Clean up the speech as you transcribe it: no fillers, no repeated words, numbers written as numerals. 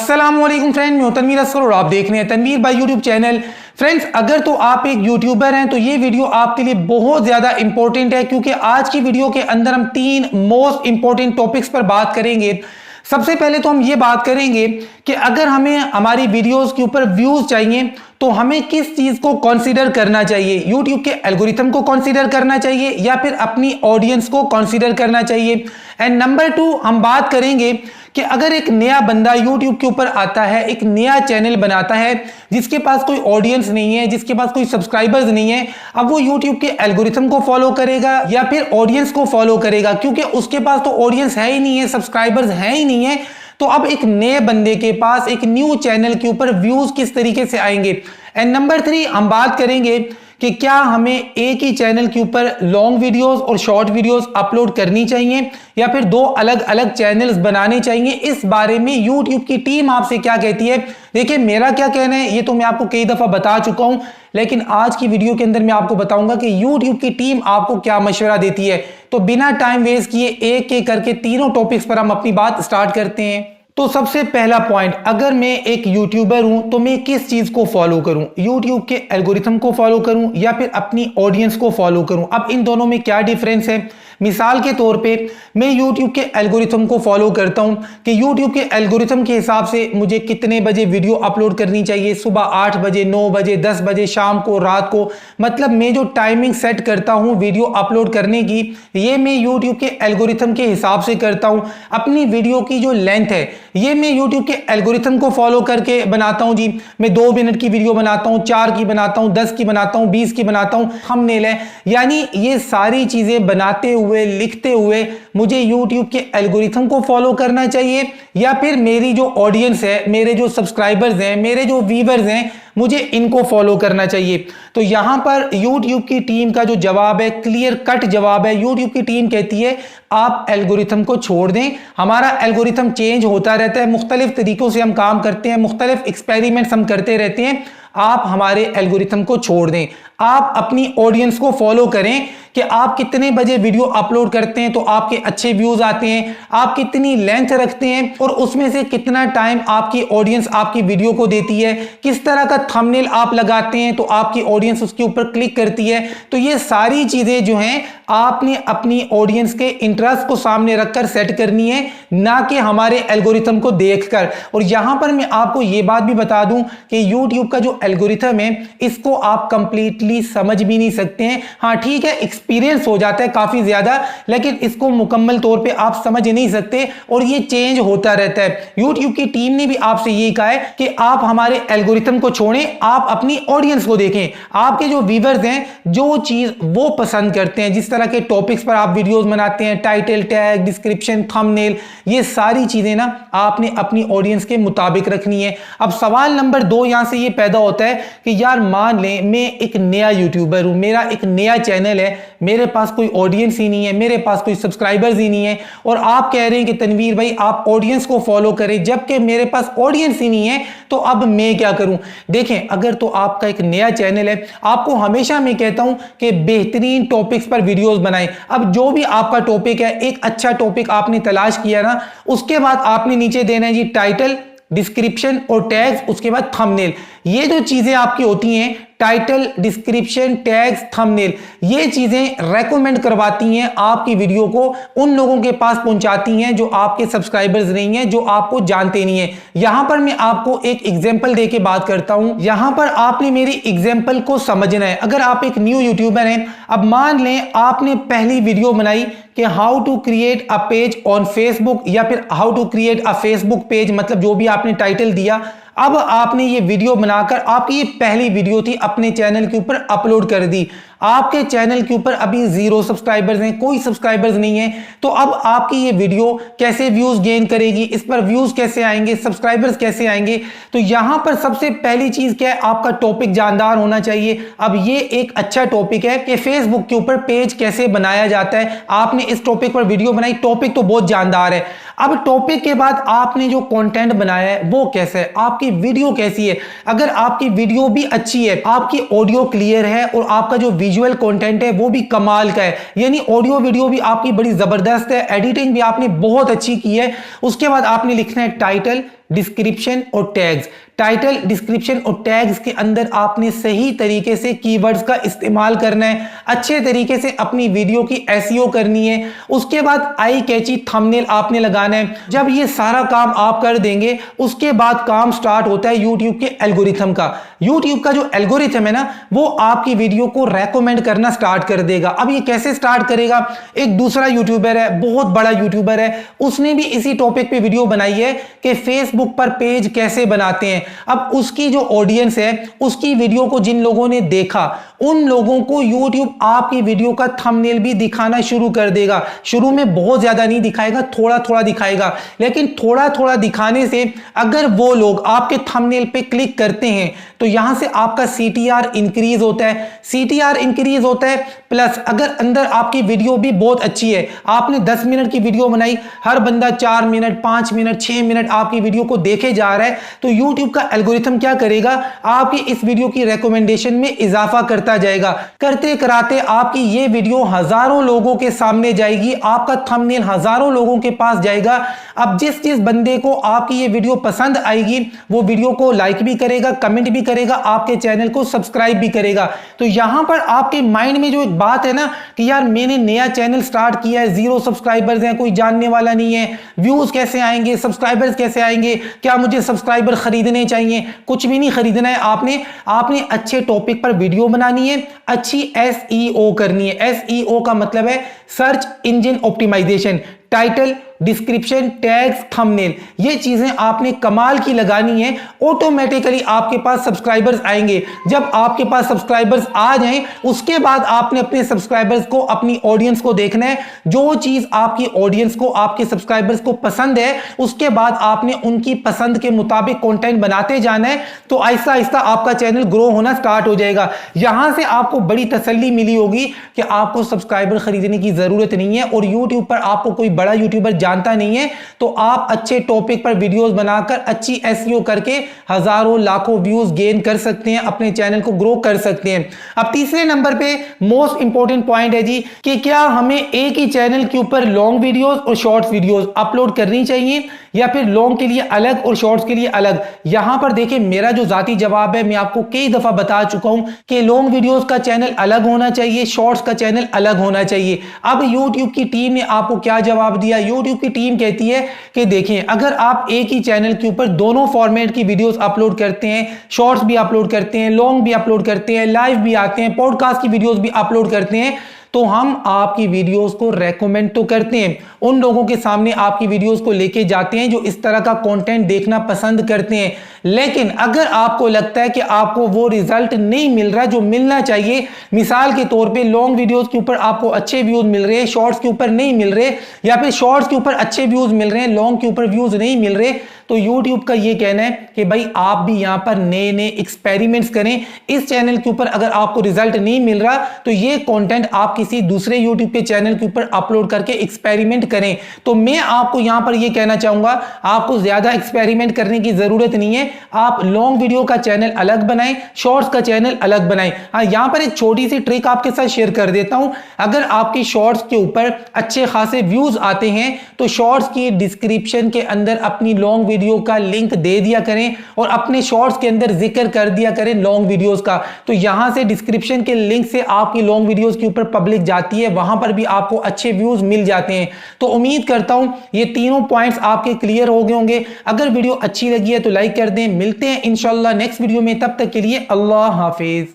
अस्सलामुअलैकुम फ्रेंड, मैं हूं तनवीर असगर और आप देख रहे हैं तनवीर भाई यूट्यूब चैनल। फ्रेंड्स, अगर तो आप एक यूट्यूबर हैं तो ये वीडियो आपके लिए बहुत ज्यादा इंपॉर्टेंट है, क्योंकि आज की वीडियो के अंदर हम 3 मोस्ट इंपॉर्टेंट टॉपिक्स पर बात करेंगे। सबसे पहले तो हम ये बात करेंगे कि अगर हमें हमारी वीडियोस के ऊपर व्यूज चाहिए तो हमें किस चीज को कंसीडर करना चाहिए, यूट्यूब के एल्गोरिथम को कंसीडर करना चाहिए या फिर अपनी ऑडियंस को कंसीडर करना चाहिए। एंड नंबर 2 हम बात करेंगे कि अगर एक नया बंदा यूट्यूब के ऊपर आता है, एक नया चैनल बनाता है जिसके पास कोई ऑडियंस नहीं है, जिसके पास कोई सब्सक्राइबर्स नहीं है, अब वो यूट्यूब के एल्गोरिथम को फॉलो करेगा या फिर ऑडियंस को फॉलो करेगा, क्योंकि उसके पास तो ऑडियंस है ही नहीं है, सब्सक्राइबर्स है ही नहीं है। तो अब एक नए बंदे के पास एक न्यू चैनल के ऊपर व्यूज किस तरीके से आएंगे। एंड नंबर 3 हम बात करेंगे कि क्या हमें एक ही चैनल के ऊपर लॉन्ग वीडियोस और शॉर्ट वीडियोस अपलोड करनी चाहिए या फिर 2 अलग अलग चैनल्स बनाने चाहिए। इस बारे में यूट्यूब की टीम आपसे क्या कहती है। देखिए, मेरा क्या कहना है ये तो मैं आपको कई दफा बता चुका हूं, लेकिन आज की वीडियो के अंदर मैं आपको बताऊंगा कि यूट्यूब की टीम आपको क्या मशवरा देती है। तो बिना टाइम वेस्ट किए एक एक करके तीनों टॉपिक्स पर हम अपनी बात स्टार्ट करते हैं। तो सबसे पहला पॉइंट, अगर मैं एक यूट्यूबर हूं तो मैं किस चीज को फॉलो करूं, यूट्यूब के एल्गोरिथम को फॉलो करूं या फिर अपनी ऑडियंस को फॉलो करूं। अब इन दोनों में क्या डिफरेंस है। मिसाल के तौर पे मैं यूट्यूब के एल्गोरिथम को फॉलो करता हूं कि यूट्यूब के एल्गोरिथम के हिसाब से मुझे कितने बजे वीडियो अपलोड करनी चाहिए, सुबह 8 बजे, 9 बजे, 10 बजे, शाम को, रात को। मतलब मैं जो टाइमिंग सेट करता हूं वीडियो अपलोड करने की, ये मैं यूट्यूब के एल्गोरिथम के हिसाब से करता हूं। अपनी वीडियो की जो लेंथ है ये मैं यूट्यूब के एल्गोरिथम को फॉलो करके बनाता हूं जी। मैं 2 मिनट की वीडियो बनाता हूं, 4 की बनाता हूं, 10 की बनाता हूं, 20 की बनाता हूं, थंबनेल है। यानी ये सारी चीजें बनाते हुए, लिखते हुए मुझे यूट्यूब के एल्गोरिथम को फॉलो करना चाहिए या फिर मेरी जो ऑडियंस है, मेरे जो सब्सक्राइबर्स हैं, मेरे जो व्यूअर्स हैं, मुझे इनको फॉलो करना चाहिए। तो यहां पर यूट्यूब की टीम का जो जवाब है, क्लियर कट जवाब है। यूट्यूब की टीम कहती है आप एल्गोरिथम को छोड़ दें, हमारा एल्गोरिथम चेंज होता रहता है, मुख्तलिफ तरीकों से हम काम करते हैं, मुख्तलिफ एक्सपेरिमेंट्स हम करते रहते हैं। आप हमारे एल्गोरिथम को छोड़ दें, आप अपनी ऑडियंस को फॉलो करें कि आप कितने बजे वीडियो अपलोड करते हैं तो आपके अच्छे व्यूज आते हैं, आप कितनी लेंथ रखते हैं और उसमें से कितना टाइम आपकी ऑडियंस आपकी वीडियो को देती है, किस तरह का थंबनेल आप लगाते हैं तो आपकी ऑडियंस उसके ऊपर क्लिक करती है। तो ये सारी चीजें जो हैं आपने अपनी ऑडियंस के इंटरेस्ट को सामने रखकर सेट करनी है, ना कि हमारे एल्गोरिथम को देखकर। और यहां पर मैं आपको यह बात भी बता दूं कि यूट्यूब का जो एल्गोरिथम है इसको आप कंप्लीटली समझ भी नहीं सकते हैं। हाँ ठीक है, एक्सपीरियंस हो जाता है काफी ज्यादा, लेकिन इसको मुकम्मल तौर पे आप समझ नहीं सकते और ये चेंज होता रहता है। यूट्यूब की टीम ने भी आपसे ये कहा है कि आप हमारे एल्गोरिथम को छोड़ें, आप अपनी ऑडियंस को देखें। आपके जो व्यूअर्स हैं जो चीज वो पसंद करते हैं, जिस तरह के टॉपिक्स पर आप वीडियोस बनाते हैं, टाइटल, टैग, डिस्क्रिप्शन, थंबनेल, ये सारी चीजें ना आपने अपनी ऑडियंस के मुताबिक रखनी है। अब सवाल नंबर 2 यहां से ये पैदा होता है कि यार मान लें मैं एक नया यूट्यूबर हूं, मेरा एक नया चैनल है, मेरे पास कोई ऑडियंस ही नहीं है, मेरे पास कोई सब्सक्राइबर्स ही नहीं है, और आप कह रहे हैं कि तनवीर भाई आप ऑडियंस को फॉलो करें, जबकि मेरे पास ऑडियंस ही नहीं है, तो अब मैं क्या करूं। देखें, अगर तो आपका एक नया चैनल है, आपको हमेशा मैं कहता हूं कि बेहतरीन टॉपिक्स पर वीडियोस बनाएं। अब जो भी आपका टॉपिक है, एक अच्छा टॉपिक आपने तलाश किया ना, उसके बाद आपने नीचे देना है जी टाइटल, डिस्क्रिप्शन और टैग्स, उसके बाद थंबनेल। ये जो चीजें आपकी होती हैं, टाइटल, डिस्क्रिप्शन, टैग्स, थंबनेल, ये चीजें रेकमेंड करवाती हैं आपकी वीडियो को, उन लोगों के पास पहुंचाती हैं जो आपके सब्सक्राइबर्स नहीं हैं, जो आपको जानते नहीं है। यहां पर मैं आपको एक एग्जांपल देके बात करता हूं, यहां पर आपने मेरी एग्जांपल को समझना है। अगर आप एक न्यू यूट्यूबर हैं, अब मान लें आपने पहली वीडियो बनाई कि how to create a page on Facebook या फिर how to create a Facebook page, मतलब जो भी आपने टाइटल दिया। अब आपने ये वीडियो बनाकर, आपकी ये पहली वीडियो थी, अपने चैनल के ऊपर अपलोड कर दी। आपके चैनल के ऊपर अभी 0 सब्सक्राइबर्स हैं, कोई सब्सक्राइबर्स नहीं है, तो अब आपकी ये वीडियो कैसे व्यूज गेन करेगी, इस पर व्यूज कैसे आएंगे, सब्सक्राइबर्स कैसे आएंगे। तो यहां पर सबसे पहली चीज क्या है, आपका टॉपिक जानदार होना चाहिए। अब ये एक अच्छा टॉपिक है कि फेसबुक के ऊपर पेज कैसे बनाया जाता है, आपने इस टॉपिक पर वीडियो बनाई, टॉपिक तो बहुत जानदार है। अब टॉपिक के बाद आपने जो कंटेंट बनाया है वो कैसा है, आपकी वीडियो कैसी है। अगर आपकी वीडियो भी अच्छी है, आपकी ऑडियो क्लियर है और आपका जो विजुअल कंटेंट है वो भी कमाल का है, यानी ऑडियो वीडियो भी आपकी बड़ी जबरदस्त है, एडिटिंग भी आपने बहुत अच्छी की है, उसके बाद आपने लिखना है टाइटल, डिस्क्रिप्शन और टैग्स। टाइटल, डिस्क्रिप्शन और टैग्स के अंदर आपने सही तरीके से कीवर्ड्स का इस्तेमाल करना है, अच्छे तरीके से अपनी वीडियो की एसईओ करनी है। उसके बाद आई कैची थंबनेल आपने लगाना है। जब ये सारा काम आप कर देंगे उसके बाद काम स्टार्ट होता है यूट्यूब के एल्गोरिथम का। यूट्यूब का जो एल्गोरिथम है ना, वो आपकी वीडियो को रेकमेंड करना स्टार्ट कर देगा। अब ये कैसे स्टार्ट करेगा? एक दूसरा यूट्यूबर है, बहुत बड़ा यूट्यूबर है, उसने भी इसी टॉपिक पे वीडियो बनाई है कि फेसबुक पर पेज कैसे बनाते हैं। अब उसकी जो ऑडियंस है, उसकी वीडियो को जिन लोगों ने देखा, उन लोगों को यूट्यूब आपकी वीडियो का थंबनेल भी दिखाना शुरू कर देगा। शुरू में बहुत ज्यादा नहीं दिखाएगा, थोड़ा थोड़ा दिखाएगा, लेकिन थोड़ा थोड़ा दिखाने से अगर वो लोग आपके थंबनेल पे क्लिक करते हैं तो यहां से आपका सीटीआर इंक्रीज होता है। सीटीआर इंक्रीज होता है, प्लस अगर अंदर आपकी वीडियो भी बहुत अच्छी है, आपने 10 मिनट की वीडियो बनाई, हर बंदा 4 मिनट, 5 मिनट, 6 मिनट आपकी वीडियो को देखे जा रहा है, तो यूट्यूब का एल्गोरिथम क्या करेगा? आपकी इस वीडियो की रिकमेंडेशन में इजाफा करता जाएगा। करते कराते आपकी ये वीडियो हजारों लोगों के सामने जाएगी, आपका थंबनेल हजारों लोगों के पास जाएगा। अब जिस जिस बंदे को आपकी ये वीडियो पसंद आएगी, वो वीडियो को लाइक भी करेगा, कमेंट भी करेगा, आपके चैनल को सब्सक्राइब भी करेगा। तो यहां पर आपके माइंड में जो एक बात है ना कि यार मैंने नया चैनल स्टार्ट किया है, 0 सब्सक्राइबर्स हैं, कोई जानने वाला नहीं है, व्यूज कैसे आएंगे, सब्सक्राइबर्स कैसे आएंगे, क्या मुझे सब्सक्राइबर खरीदने चाहिए? कुछ भी नहीं खरीदना है। आपने अच्छे टॉपिक पर वीडियो बनानी है, अच्छी एसईओ करनी है। एसईओ का मतलब है search engine optimisation. Title, description, tags, thumbnail, ये चीजें आपने कमाल की लगानी है। ऑटोमेटिकली आपके पास सब्सक्राइबर्स आएंगे। जब आपके पास सब्सक्राइबर्स आ जाएं, उसके बाद आपने अपने सब्सक्राइबर्स को, अपनी ऑडियंस को देखना है। जो चीज आपकी ऑडियंस को, आपके सब्सक्राइबर्स को पसंद है, उसके बाद आपने उनकी पसंद के मुताबिक कंटेंट बनाते जाना है। तो आहिस्ता आहिस्ता आपका चैनल ग्रो होना स्टार्ट हो जाएगा। यहां से आपको बड़ी तसल्ली मिली होगी कि आपको सब्सक्राइबर खरीदने की जरूरत नहीं है और यूट्यूब पर आपको कोई बड़ा यूट्यूबर जानता नहीं है, तो आप अच्छे टॉपिक पर वीडियोस बनाकर अच्छी एसईओ करके हजारों लाखों व्यूज गेन कर सकते हैं, अपने चैनल को ग्रो कर सकते हैं। अब तीसरे नंबर पे मोस्ट इंपॉर्टेंट पॉइंट है जी कि क्या हमें एक ही चैनल के ऊपर लॉन्ग वीडियोस और शॉर्ट्स वीडियोस अपलोड करनी चाहिए या फिर लॉन्ग के लिए अलग और शॉर्ट्स के लिए अलग? यहां पर देखिए, मेरा जो जाती जवाब है, मैं आपको कई दफा बता चुका हूं कि लॉन्ग वीडियोस का चैनल अलग होना चाहिए, शॉर्ट्स का चैनल अलग होना चाहिए। अब यूट्यूब की टीम ने आपको क्या जवाब दिया? यूट्यूब की टीम कहती है कि देखिए, अगर आप एक ही चैनल के ऊपर दोनों फॉर्मेट की वीडियोस अपलोड करते हैं, शॉर्ट्स भी अपलोड करते हैं, लॉन्ग भी अपलोड करते हैं, लाइव भी आते हैं, पॉडकास्ट की वीडियोस भी अपलोड करते हैं, तो हम आपकी वीडियोस को रेकमेंड तो करते हैं, उन लोगों के सामने आपकी वीडियोस को लेके जाते हैं जो इस तरह का कंटेंट देखना पसंद करते हैं। लेकिन अगर आपको लगता है कि आपको वो रिजल्ट नहीं मिल रहा जो मिलना चाहिए, मिसाल के तौर पे लॉन्ग वीडियोस के ऊपर आपको अच्छे व्यूज मिल रहे हैं, शॉर्ट्स के ऊपर नहीं मिल रहे, या फिर शॉर्ट्स के ऊपर अच्छे व्यूज मिल रहे हैं, लॉन्ग के ऊपर व्यूज नहीं मिल रहे, तो यूट्यूब का ये कहना है कि भाई आप भी यहां पर नए नए एक्सपेरिमेंट्स करें। इस चैनल के ऊपर अगर आपको रिजल्ट नहीं मिल रहा तो ये कंटेंट आप किसी दूसरे यूट्यूब के चैनल के ऊपर अपलोड करके एक्सपेरिमेंट करें। तो मैं आपको यहां पर ये कहना चाहूंगा, आपको ज्यादा एक्सपेरिमेंट करने की जरूरत नहीं है। आप लॉन्ग वीडियो का चैनल अलग बनाएं, शॉर्ट्स का चैनल अलग बनाएं। हाँ, यहां पर एक छोटी सी ट्रिक आपके साथ शेयर कर देता हूं। अगर आपकी शॉर्ट्स के ऊपर अच्छे खासे व्यूज आते हैं तो शॉर्ट्स की डिस्क्रिप्शन के अंदर अपनी लॉन्ग वीडियो का लिंक दे दिया करें और अपने शॉर्ट्स के अंदर जिक्र कर दिया करें लॉन्ग वीडियोस का। तो यहां से डिस्क्रिप्शन के लिंक से आपकी लॉन्ग वीडियोस के ऊपर पब्लिक जाती है, वहां पर भी आपको अच्छे व्यूज मिल जाते हैं। तो उम्मीद करता हूं ये तीनों पॉइंट्स आपके क्लियर हो गए होंगे। अगर वीडियो अच्छी लगी है तो लाइक कर दें। मिलते हैं इंशाल्लाह नेक्स्ट वीडियो में, तब तक के लिए अल्लाह हाफिज।